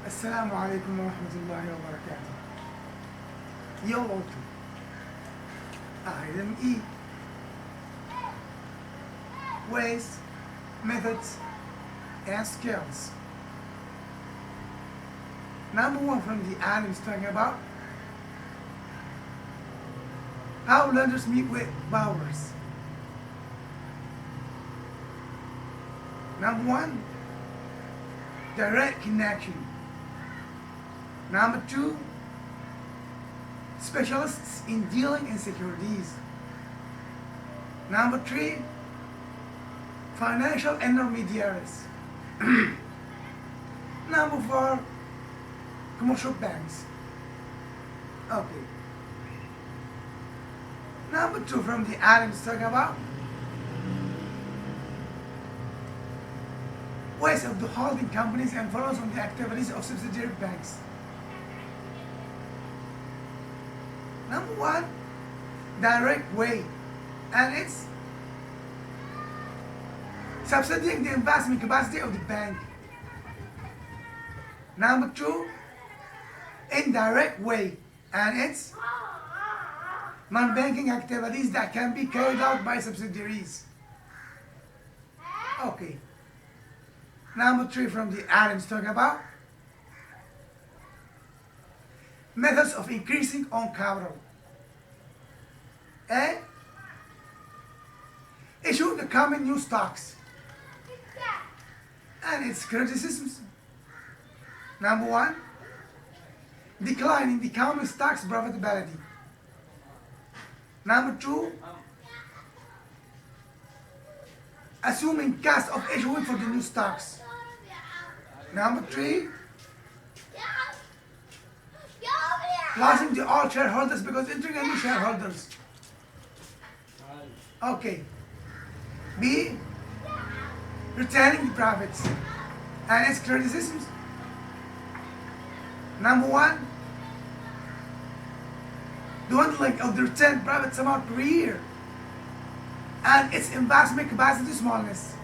Assalamu alaikum wa rahmatullahi wa barakatuh. You're welcome. Item E. Ways, methods, and skills. Number one from the item is talking about how lenders meet with borrowers. Number one, direct connection. Number two, specialists in dealing in securities. Number three, financial intermediaries. Number four, commercial banks. Okay. Number two from the items talking about ways of the holding companies and follows on the activities of subsidiary banks. Number one, direct way, and it's subsidizing the investment capacity of the bank. Number two, indirect way, and it's non-banking activities that can be carried out by subsidiaries. Okay. Number three from the items talking about methods of increasing own capital. A. Issue the common new stocks and its criticisms. Number one, decline in the common stocks profitability. Number two, assuming cost of issuing for the new stocks. Number three, losing the all shareholders because entering a new shareholders. Okay. B, retaining the profits and its criticisms. Number one, dwindling of the retained profits amount per year and its investment capacity smallness.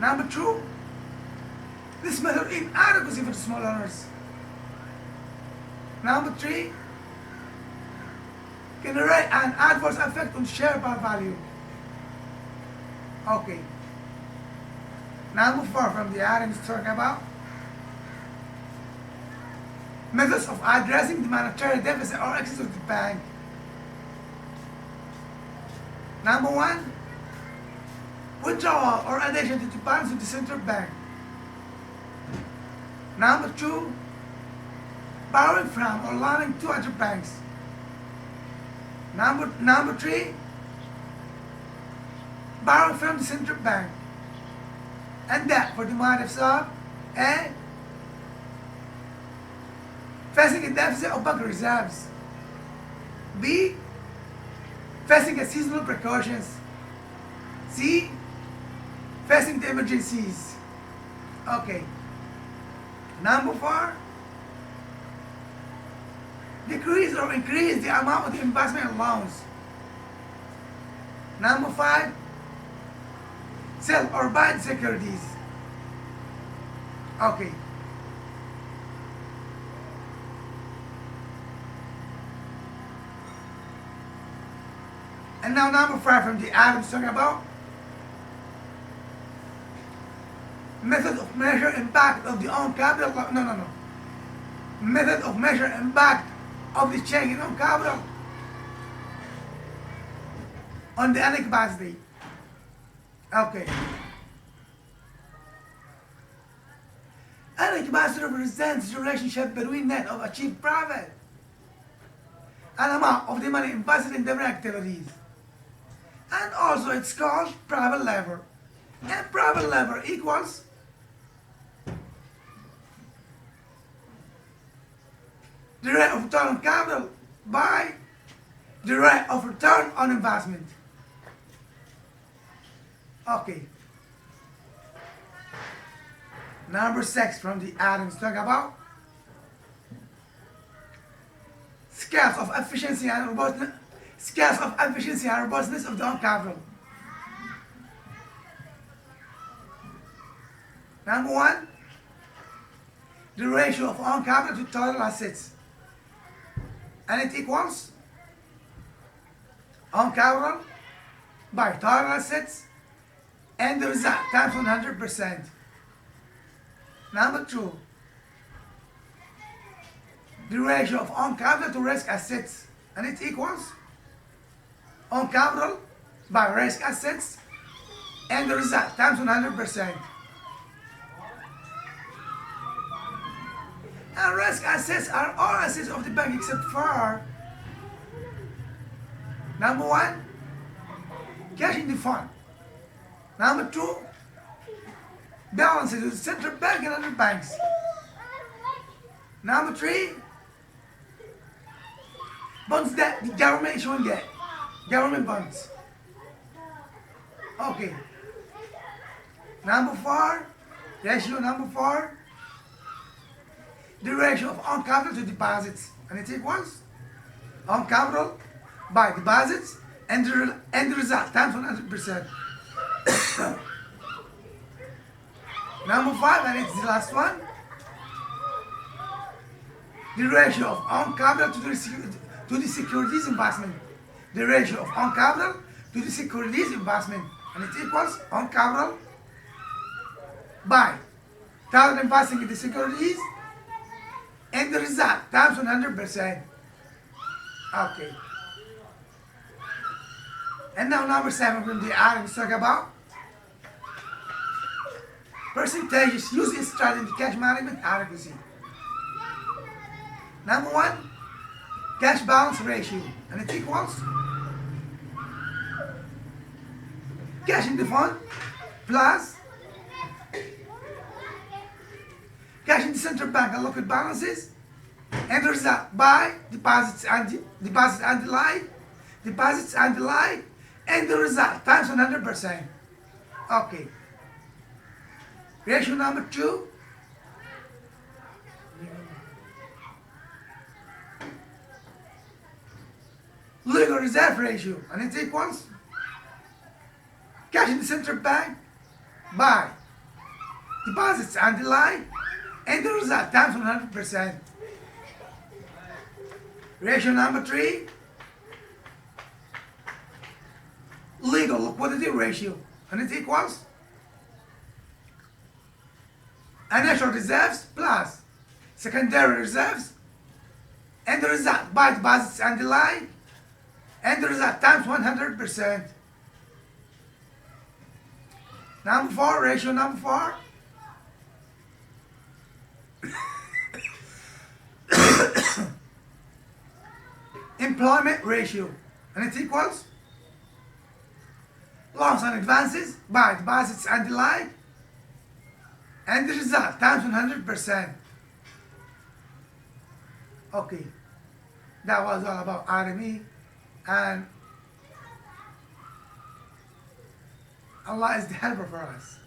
Number two, this method inadequacy for the small owners. Number three, generate an adverse effect on share value. Okay. Number four from the items talking about methods of addressing the monetary deficit or excess of the bank. Number one, withdrawal or addition to the balance of the central bank. Number two, borrowing from or loaning to other banks. Number three, borrowing from the central bank. And that for the motives of A, facing a deficit of bank reserves. B, facing a seasonal precautions. C, facing the emergencies. Okay. Number four, decrease or increase the amount of the investment allowance. Number five, sell or buy the securities. Okay. And now number five from the items talking about method of measure impact of the own capital. No. Method of measure impact of the change in own capital on the earning capacity. Okay. Earning capacity represents the relationship between net of achieved profit and amount of the money invested in different activities. And also it's called profit lever. And profit lever equals the rate of return on capital by the rate of return on investment. Okay. Number six from the items talk about scales of efficiency and robustness. Scales of efficiency and robustness of the own capital. Number one, the ratio of own capital to total assets, and it equals own capital by total assets and the result times 100%. Number 2, the ratio of own capital to risk assets, and it equals own capital by risk assets and the result times 100%. And risk assets are all assets of the bank except for number 1, cash in the fund. Number 2, balances with the central bank and other banks. Number 3, bonds that the government issuing debt. Government bonds. Okay. Number 4, ratio number 4, the ratio of own capital to deposits, and it equals own capital by deposits and the result times 100%. Number 5, and it's the last one, the ratio of own capital to the securities investment. The ratio of own capital to the securities investment, and it equals own capital by total investing in the securities and the result times 100%. Okay. And now number 7 from the items talk about percentages used in studying the cash management adequacy. Number 1, cash balance ratio, and it equals cash in the fund plus cash in the central bank and liquid balances, and the result by deposits and the like, and the result times 100%. Okay. Ratio number 2, legal reserve ratio, and it equals cash in the central bank by deposits and the like, and the result times 100%. Ratio number 3, legal liquidity ratio, and it equals initial reserves plus secondary reserves and the result by deposits and the like, and the result times 100%. Number 4, ratio number 4, employment ratio, and it equals loans and advances by deposits and the like, and the result times 100%. Okay, that was all about RME, and Allah is the helper for us.